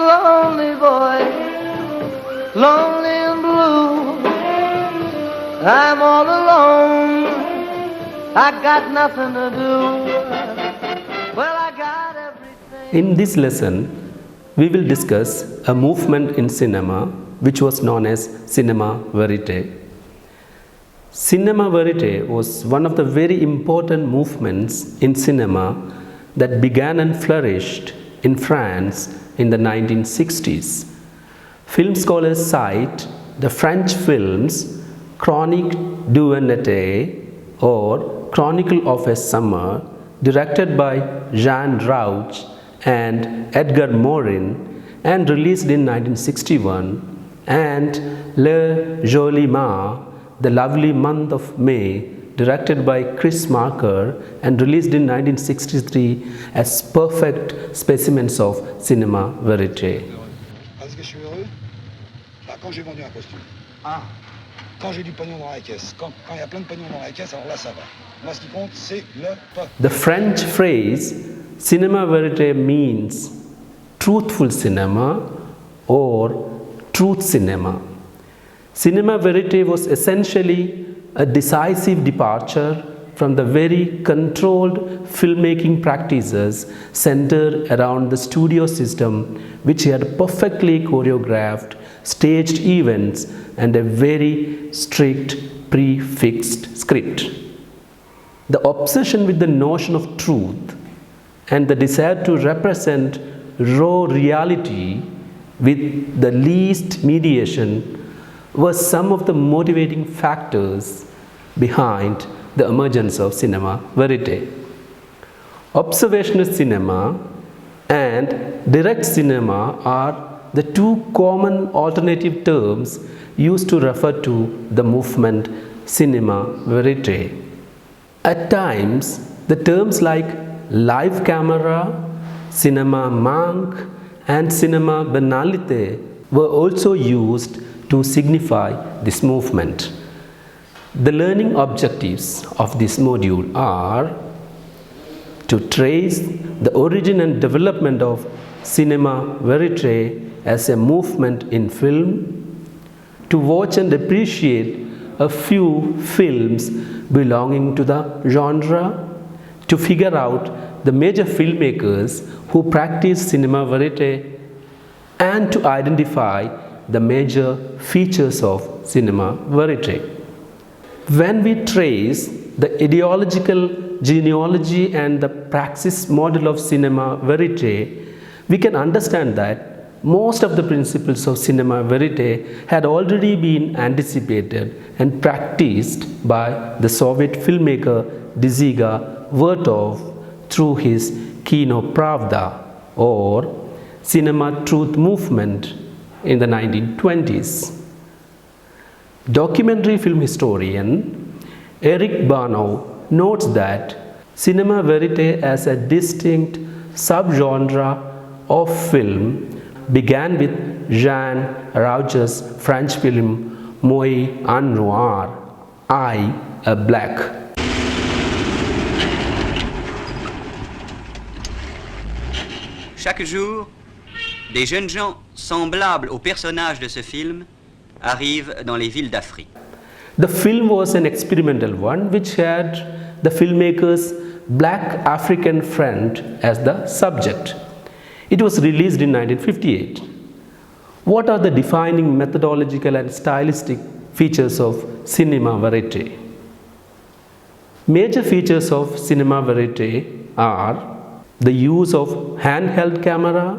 lonely boy, lonely and blue. I'm all alone, I got nothing to do. Well, I got everything. In this lesson, we will discuss a movement in cinema which was known as Cinema Verite. Cinema Verite was one of the very important movements in cinema that began and flourished in France in the 1960s. Film scholars cite the French films Chronique d'un été or Chronicle of a Summer, directed by Jean Rouch and Edgar Morin and released in 1961, and Le Joli Mois, The Lovely Month of May, directed by Chris Marker and released in 1963 as perfect specimens of cinema verite. Est-ce que je suis heureux? Quand j'ai vendu un costume. Quand j'ai du pognon dans la caisse. Quand il y a plein de pognon dans la caisse, alors là ça va. Moi ce qui compte c'est le pognon. The French phrase cinema verite means truthful cinema or truth cinema. Cinema verite was essentially a decisive departure from the very controlled filmmaking practices centered around the studio system, which had perfectly choreographed staged events and a very strict prefixed script. The obsession with the notion of truth and the desire to represent raw reality with the least mediation was some of the motivating factors behind the emergence of cinema verite. Observationist cinema and direct cinema are the two common alternative terms used to refer to the movement cinema verite. At times, the terms like live camera, cinema manque, and cinema banalité were also used to signify this movement. The learning objectives of this module are to trace the origin and development of cinema verite as a movement in film, to watch and appreciate a few films belonging to the genre, to figure out the major filmmakers who practice cinema verite, and to identify the major features of cinema verite. When we trace the ideological genealogy and the praxis model of cinema verite, we can understand that most of the principles of cinema verite had already been anticipated and practiced by the Soviet filmmaker Dziga Vertov through his Kino Pravda or cinema truth movement in the 1920s. Documentary film historian Eric Barnow notes that cinema verite as a distinct subgenre of film began with Jean Rouch's French film Moi un Noir, I a Black. Chaque jour, des jeunes gens semblables aux personnages de ce film arrivent dans les villes d'Afrique. The film was an experimental one which had the filmmaker's black African friend as the subject. It was released in 1958. What are the defining methodological and stylistic features of cinema verite? Major features of cinema verite are the use of handheld camera,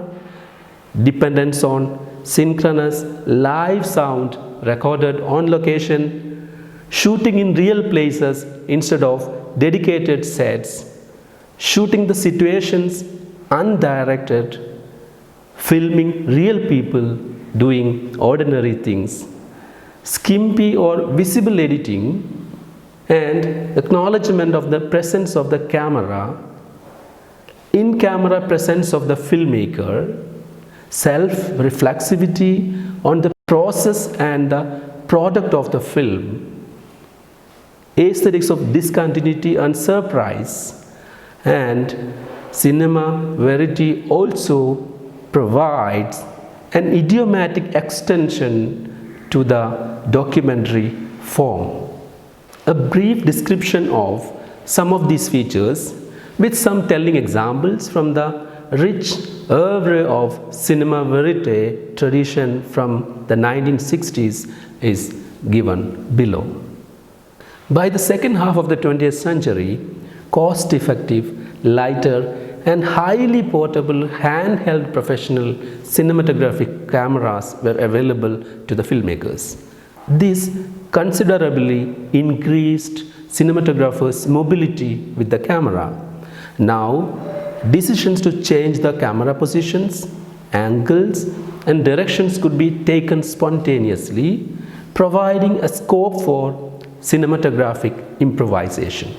dependence on synchronous live sound recorded on location, shooting in real places instead of dedicated sets, shooting the situations undirected, filming real people doing ordinary things, skimpy or visible editing, and acknowledgement of the presence of the camera, in-camera presence of the filmmaker, self-reflexivity on the process and the product of the film, aesthetics of discontinuity and surprise, and cinema verite also provides an idiomatic extension to the documentary form. A brief description of some of these features with some telling examples from the rich oeuvre of cinema verite tradition from the 1960s is given below. By the second half of the 20th century, cost-effective, lighter and highly portable handheld professional cinematographic cameras were available to the filmmakers. This considerably increased cinematographers' mobility with the camera. Now, decisions to change the camera positions, angles and directions could be taken spontaneously, providing a scope for cinematographic improvisation.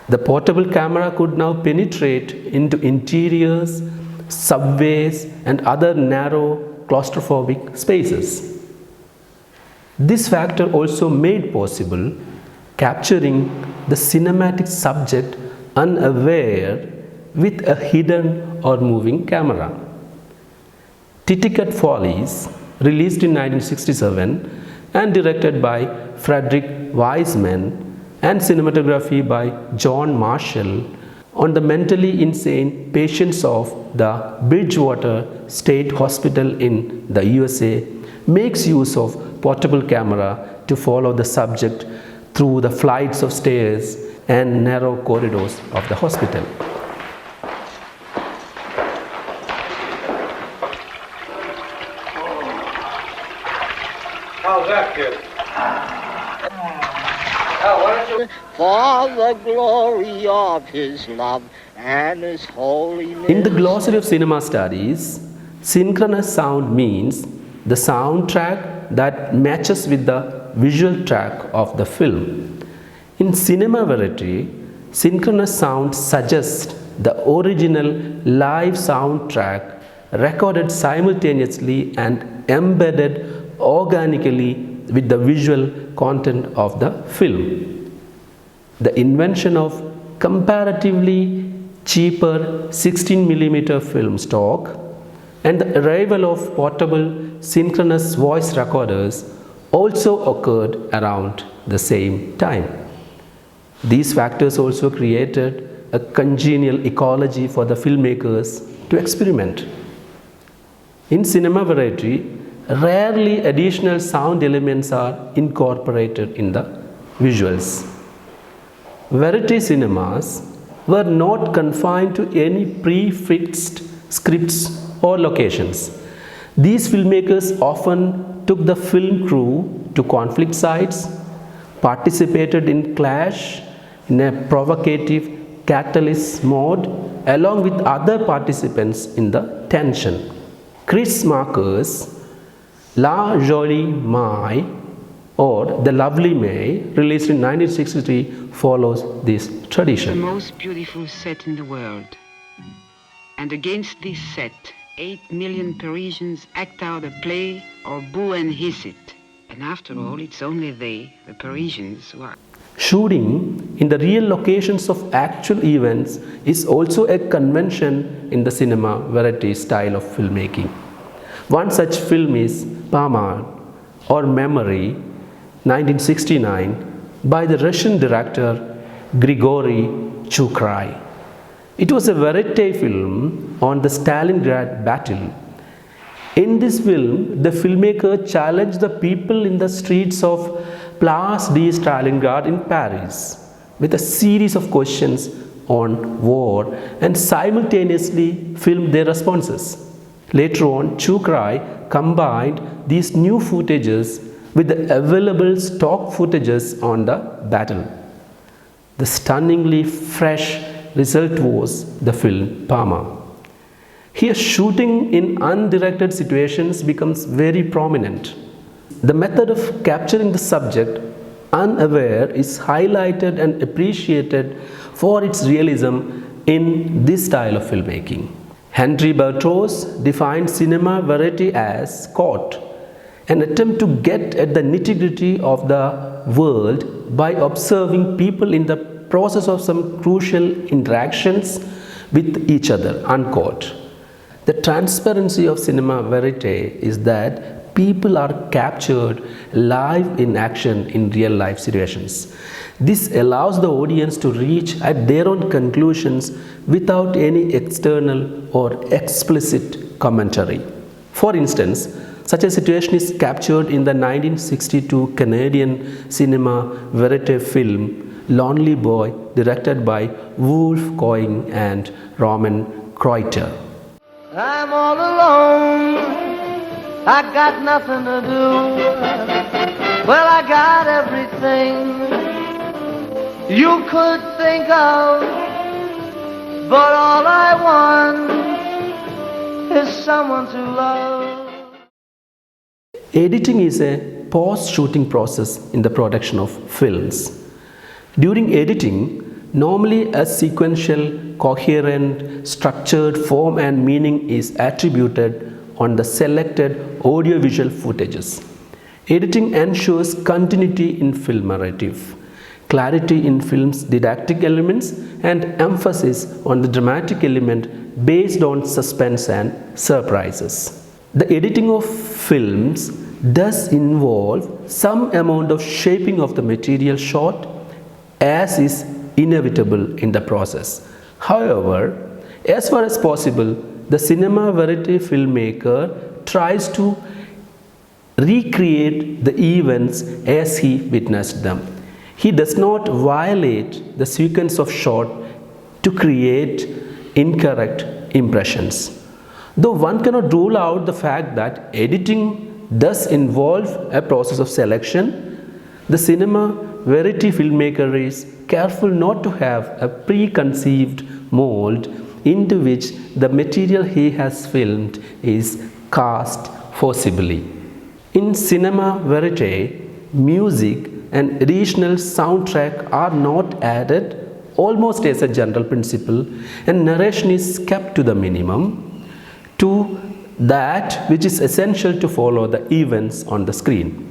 The portable camera could now penetrate into interiors, subways and other narrow claustrophobic spaces. This factor also made possible capturing the cinematic subject unaware with a hidden or moving camera. Titicut Follies, released in 1967 and directed by Frederick Wiseman, and cinematography by John Marshall on the mentally insane patients of the Bridgewater State Hospital in the USA, makes use of portable camera to follow the subject through the flights of stairs and narrow corridors of the hospital. How's that, kid? For the glory of his love and his holiness. In the glossary of cinema studies, synchronous sound means the soundtrack that matches with the visual track of the film. In cinema verite, synchronous sound suggests the original live soundtrack recorded simultaneously and embedded organically with the visual content of the film. The invention of comparatively cheaper 16mm film stock and the arrival of portable synchronous voice recorders also occurred around the same time. These factors also created a congenial ecology for the filmmakers to experiment. In cinema verite, rarely additional sound elements are incorporated in the visuals. Verite cinemas were not confined to any prefixed scripts or locations. These filmmakers often took the film crew to conflict sites, participated in clash in a provocative catalyst mode along with other participants in the tension. Chris Marker's La Jolie Mai or The Lovely May, released in 1963, follows this tradition. The most beautiful set in the world. And against this set, 8 million Parisians act out a play or boo and hiss it. And after all, it's only they, the Parisians, who are... Shooting in the real locations of actual events is also a convention in the cinema verite style of filmmaking. One such film is Pamad or Memory, 1969, by the Russian director Grigory Chukrai. It was a verite film on the Stalingrad battle. In this film, the filmmaker challenged the people in the streets of Place de Stalingrad in Paris with a series of questions on war and simultaneously filmed their responses. Later on, Chukrai combined these new footages with the available stock footages on the battle. The stunningly fresh result was the film Parma. Here, shooting in undirected situations becomes very prominent. The method of capturing the subject unaware is highlighted and appreciated for its realism in this style of filmmaking. Henri Berthoz defined cinema verite as "caught," an attempt to get at the nitty-gritty of the world by observing people in the process of some crucial interactions with each other, unquote. The transparency of cinema verite is that people are captured live in action in real life situations. This allows the audience to reach at their own conclusions without any external or explicit commentary. For instance, such a situation is captured in the 1962 Canadian cinema verite film Lonely Boy, directed by Wolf Coing and Roman Kreuter. I'm all alone, I got nothing to do. Well, I got everything you could think of, but all I want is someone to love. Editing is a post-shooting process in the production of films. During editing, normally a sequential, coherent, structured form and meaning is attributed on the selected audiovisual footages. Editing ensures continuity in film narrative, clarity in film's didactic elements, and emphasis on the dramatic element based on suspense and surprises. The editing of films does involve some amount of shaping of the material shot, as is inevitable in the process. However, as far as possible, the cinema verite filmmaker tries to recreate the events as he witnessed them. He does not violate the sequence of shot to create incorrect impressions. Though one cannot rule out the fact that editing does involve a process of selection, the cinema verite filmmaker is careful not to have a preconceived mold into which the material he has filmed is cast forcibly. In cinema verite, music and additional soundtrack are not added almost as a general principle, and narration is kept to the minimum, to that which is essential to follow the events on the screen.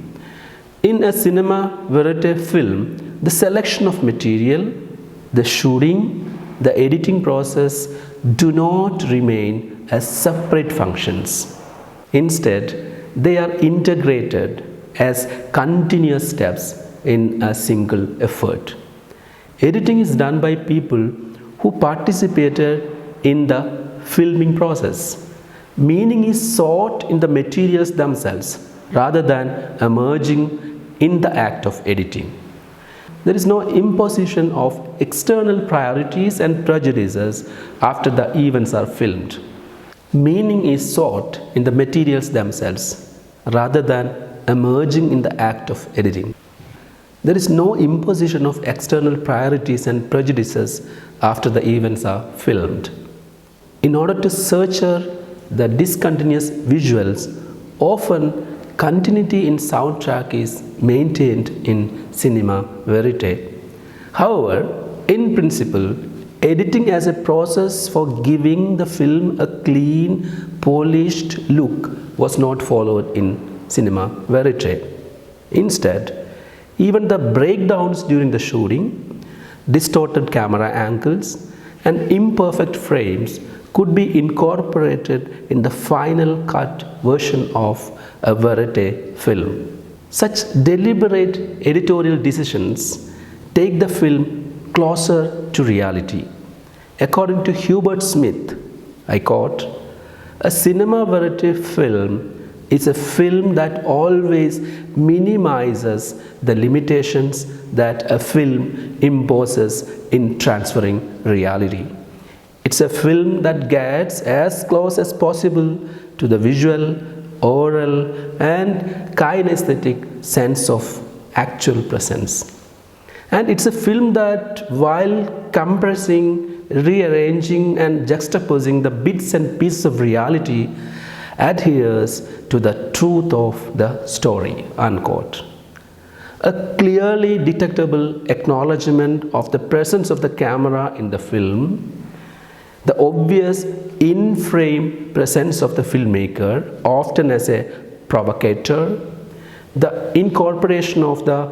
In a cinema verite film, the selection of material, the shooting, the editing process do not remain as separate functions. Instead, they are integrated as continuous steps in a single effort. Editing is done by people who participated in the filming process. Meaning is sought in the materials themselves rather than emerging in the act of editing. There is no imposition of external priorities and prejudices after the events are filmed. Meaning is sought in the materials themselves rather than emerging in the act of editing. There is no imposition of external priorities and prejudices after the events are filmed. In order to nurture the discontinuous visuals, often continuity in soundtrack is maintained in cinema verite. However, in principle, editing as a process for giving the film a clean, polished look was not followed in cinema verite. Instead, even the breakdowns during the shooting, distorted camera angles, and imperfect frames could be incorporated in the final cut version of a verite film. Such deliberate editorial decisions take the film closer to reality. According to Hubert Smith, I quote, "A cinema verite film is a film that always minimizes the limitations that a film imposes in transferring reality. It's a film that gets as close as possible to the visual, oral, and kinesthetic sense of actual presence. And it's a film that, while compressing, rearranging, and juxtaposing the bits and pieces of reality, adheres to the truth of the story." Unquote. A clearly detectable acknowledgement of the presence of the camera in the film, the obvious in-frame presence of the filmmaker, often as a provocateur, the incorporation of the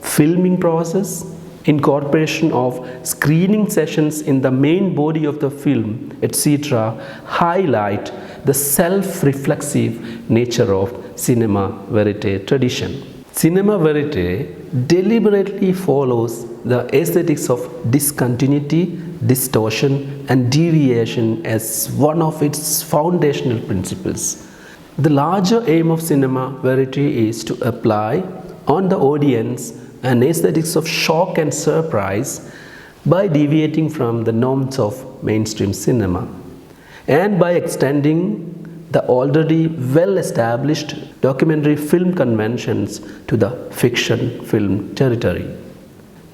filming process, incorporation of screening sessions in the main body of the film, etc., highlight the self-reflexive nature of cinema verite tradition. Cinema verite deliberately follows the aesthetics of discontinuity, distortion, and deviation as one of its foundational principles. The larger aim of cinema verite is to apply on the audience an aesthetics of shock and surprise by deviating from the norms of mainstream cinema and by extending the already well-established documentary film conventions to the fiction film territory.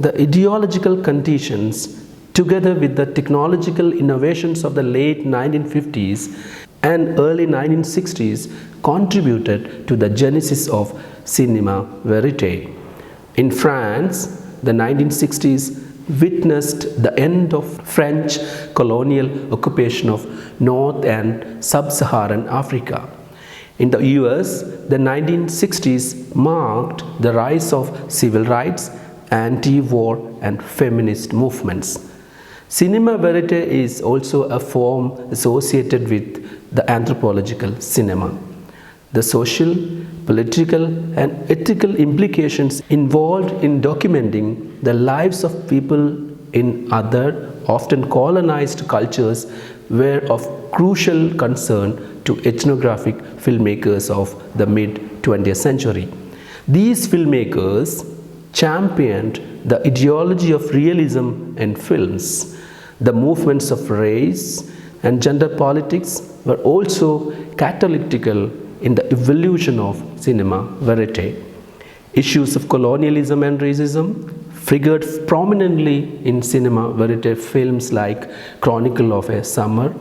The ideological conditions, together with the technological innovations of the late 1950s and early 1960s, contributed to the genesis of cinema verite. In France, the 1960s witnessed the end of French colonial occupation of North and Sub-Saharan Africa. In the US, the 1960s marked the rise of civil rights, anti-war and feminist movements. Cinema verite is also a form associated with the anthropological cinema. The social, political and ethical implications involved in documenting the lives of people in other, often colonized cultures were of crucial concern to ethnographic filmmakers of the mid-20th century. These filmmakers championed the ideology of realism in films. The movements of race and gender politics were also catalytical in the evolution of cinema verite. Issues of colonialism and racism figured prominently in cinema verite films like Chronicle of a Summer.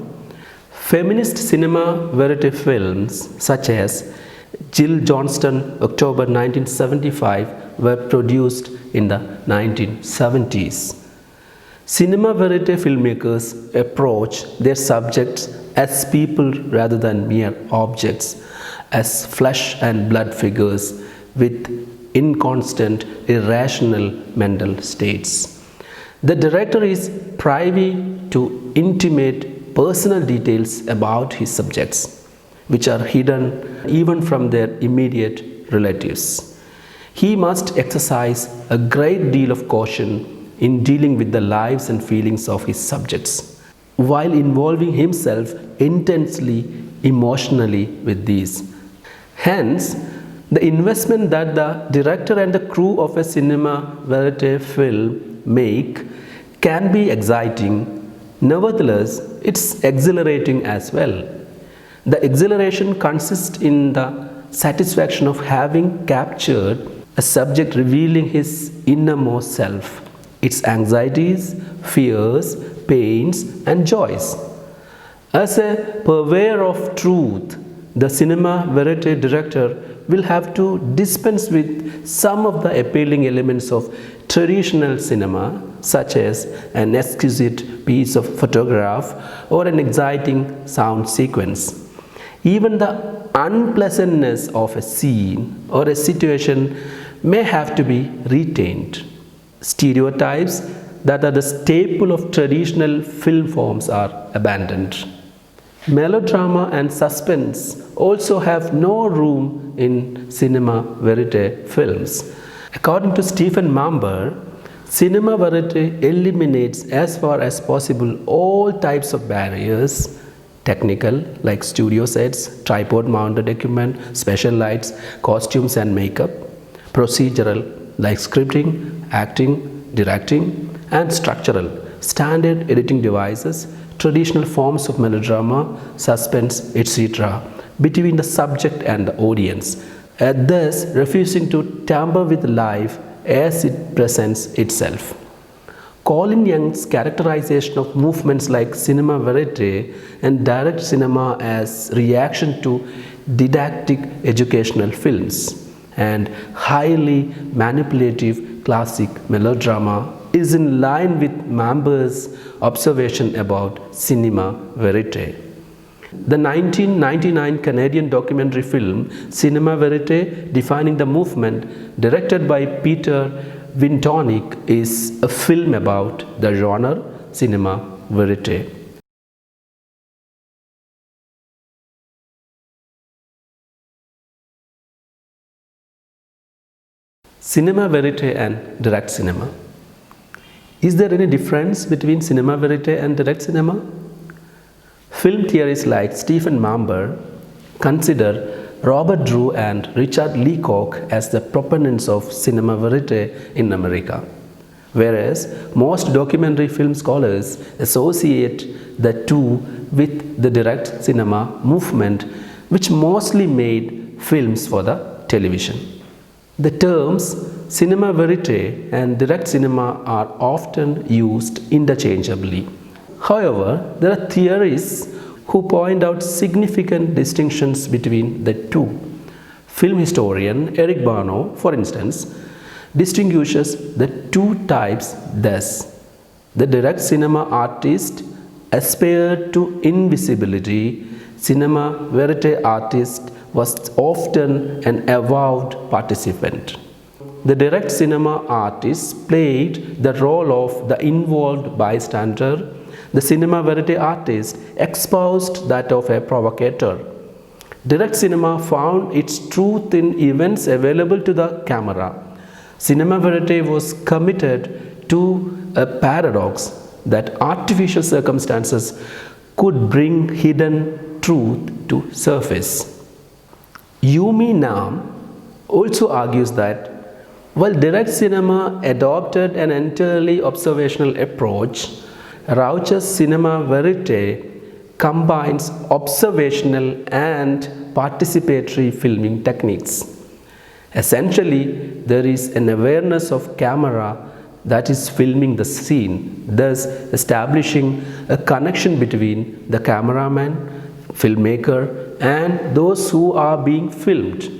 Feminist cinema verite films such as Jill Johnston, October 1975, were produced in the 1970s. Cinema verite filmmakers approach their subjects as people rather than mere objects, as flesh and blood figures with inconstant, irrational mental states. The director is privy to intimate personal details about his subjects, which are hidden even from their immediate relatives. He must exercise a great deal of caution in dealing with the lives and feelings of his subjects, while involving himself intensely emotionally with these. Hence, the investment that the director and the crew of a cinema verite film make can be exciting. Nevertheless, it's exhilarating as well. The exhilaration consists in the satisfaction of having captured a subject revealing his innermost self, its anxieties, fears, pains, and joys. As a purveyor of truth, the cinema verite director will have to dispense with some of the appealing elements of traditional cinema, such as an exquisite piece of photograph or an exciting sound sequence. Even the unpleasantness of a scene or a situation may have to be retained. Stereotypes that are the staple of traditional film forms are abandoned. Melodrama and suspense also have no room in cinema verite films. According to Stephen Mamber, cinema verite eliminates as far as possible all types of barriers: technical, like studio sets, tripod mounted equipment, special lights, costumes and makeup; procedural, like scripting, acting, directing; and structural, standard editing devices, traditional forms of melodrama, suspense, etc., between the subject and the audience, thus refusing to tamper with life as it presents itself. Colin Young's characterization of movements like cinema verite and direct cinema as reaction to didactic educational films and highly manipulative classic melodrama is in line with Mamber's observation about cinema verite. The 1999 Canadian documentary film Cinema Verite, Defining the Movement, directed by Peter Wintonic is a film about the genre cinema verite. Cinema verite and direct cinema. Is there any difference between cinema verite and direct cinema? Film theorists like Stephen Mamber consider Robert Drew and Richard Leacock as the proponents of cinema verite in America, whereas most documentary film scholars associate the two with the direct cinema movement, which mostly made films for the television. The terms cinema verite and direct cinema are often used interchangeably. However, there are theorists who point out significant distinctions between the two. Film historian Eric Barno, for instance, distinguishes the two types thus. The direct cinema artist aspired to invisibility. Cinema verite artist was often an avowed participant. The direct cinema artist played the role of the involved bystander. The cinema verite artist espoused that of a provocateur. Direct cinema found its truth in events available to the camera. Cinema verite was committed to a paradox that artificial circumstances could bring hidden truth to surface. Yumi Nam also argues that while direct cinema adopted an entirely observational approach, Rauch's cinema verite combines observational and participatory filming techniques. Essentially, there is an awareness of camera that is filming the scene, thus establishing a connection between the cameraman, filmmaker, and those who are being filmed.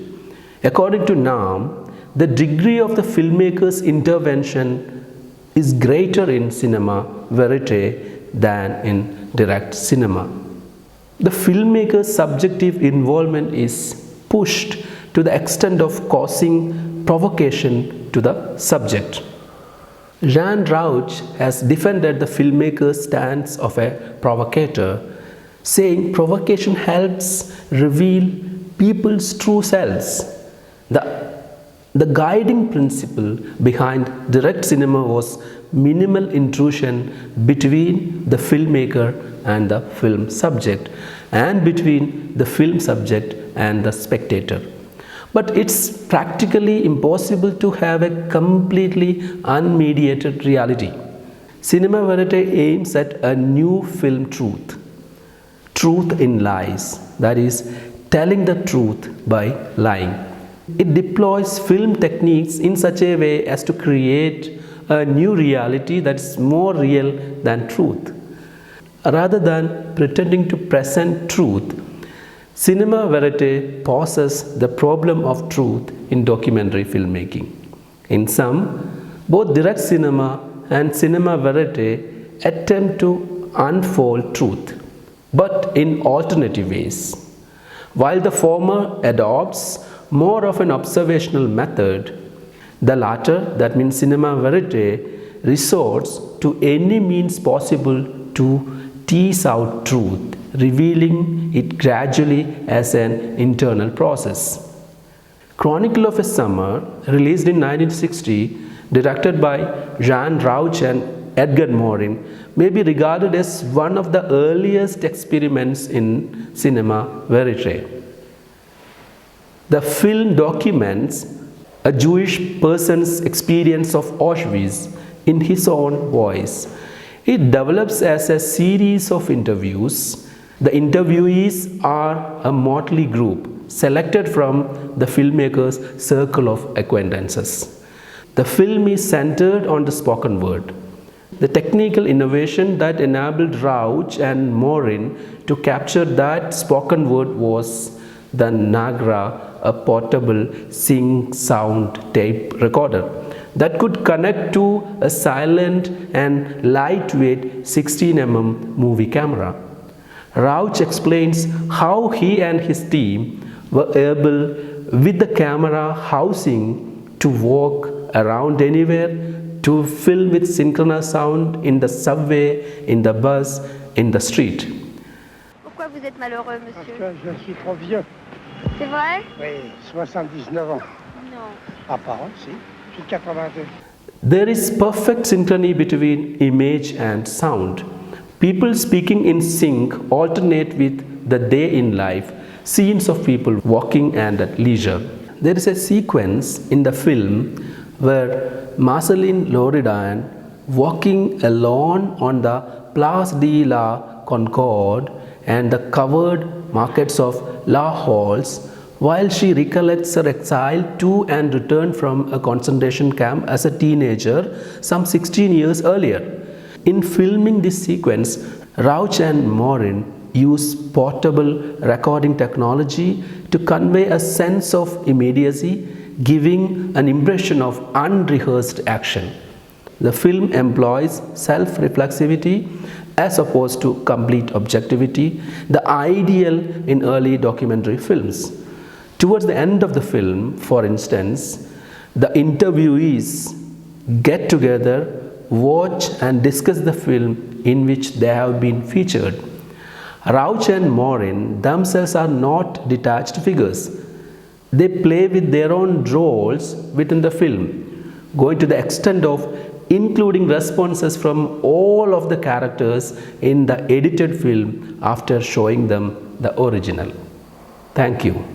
According to Nam, the degree of the filmmaker's intervention is greater in cinema verite than in direct cinema. The filmmaker's subjective involvement is pushed to the extent of causing provocation to the subject. Jean Rauch has defended the filmmaker's stance of a provocateur, saying provocation helps reveal people's true selves. The guiding principle behind direct cinema was minimal intrusion between the filmmaker and the film subject, and between the film subject and the spectator. But it's practically impossible to have a completely unmediated reality. Cinema verite aims at a new film truth. Truth in lies, that is, telling the truth by lying. It deploys film techniques in such a way as to create a new reality that's more real than truth. Rather than pretending to present truth, cinema verite poses the problem of truth in documentary filmmaking. In sum, both direct cinema and cinema verite attempt to unfold truth, but in alternative ways. While the former adopts more of an observational method, the latter, that means cinema verite, resorts to any means possible to tease out truth, revealing it gradually as an internal process. Chronicle of a Summer, released in 1960, directed by Jean Rauch and Edgar Morin, may be regarded as one of the earliest experiments in cinema verite. The film documents a Jewish person's experience of Auschwitz in his own voice. It develops as a series of interviews. The interviewees are a motley group selected from the filmmaker's circle of acquaintances. The film is centered on the spoken word. The technical innovation that enabled Rauch and Morin to capture that spoken word was the Nagra, a portable sound tape recorder that could connect to a silent and lightweight 16mm movie camera. Rauch explains how he and his team were able, with the camera housing, to walk around anywhere, to film with synchronous sound in the subway, in the bus, in the street. Pourquoi vous êtes malheureux, monsieur? Parce que je suis trop vieux. C'est vrai? Oui, 79 ans. Non. Ah, pardon, si. J'ai 82. There is perfect synchrony between image and sound. People speaking in sync alternate with the day in life, scenes of people walking and at leisure. There is a sequence in the film where Marceline Loridan walking alone on the Place de la Concorde and the covered markets of La Halles while she recollects her exile to and return from a concentration camp as a teenager some 16 years earlier. In filming this sequence, Rauch and Morin use portable recording technology to convey a sense of immediacy, giving an impression of unrehearsed action. The film employs self-reflexivity as opposed to complete objectivity, the ideal in early documentary films. Towards the end of the film, for instance, the interviewees get together, watch and discuss the film in which they have been featured. Rauch and Morin themselves are not detached figures. They play with their own roles within the film, going to the extent of including responses from all of the characters in the edited film after showing them the original. Thank you.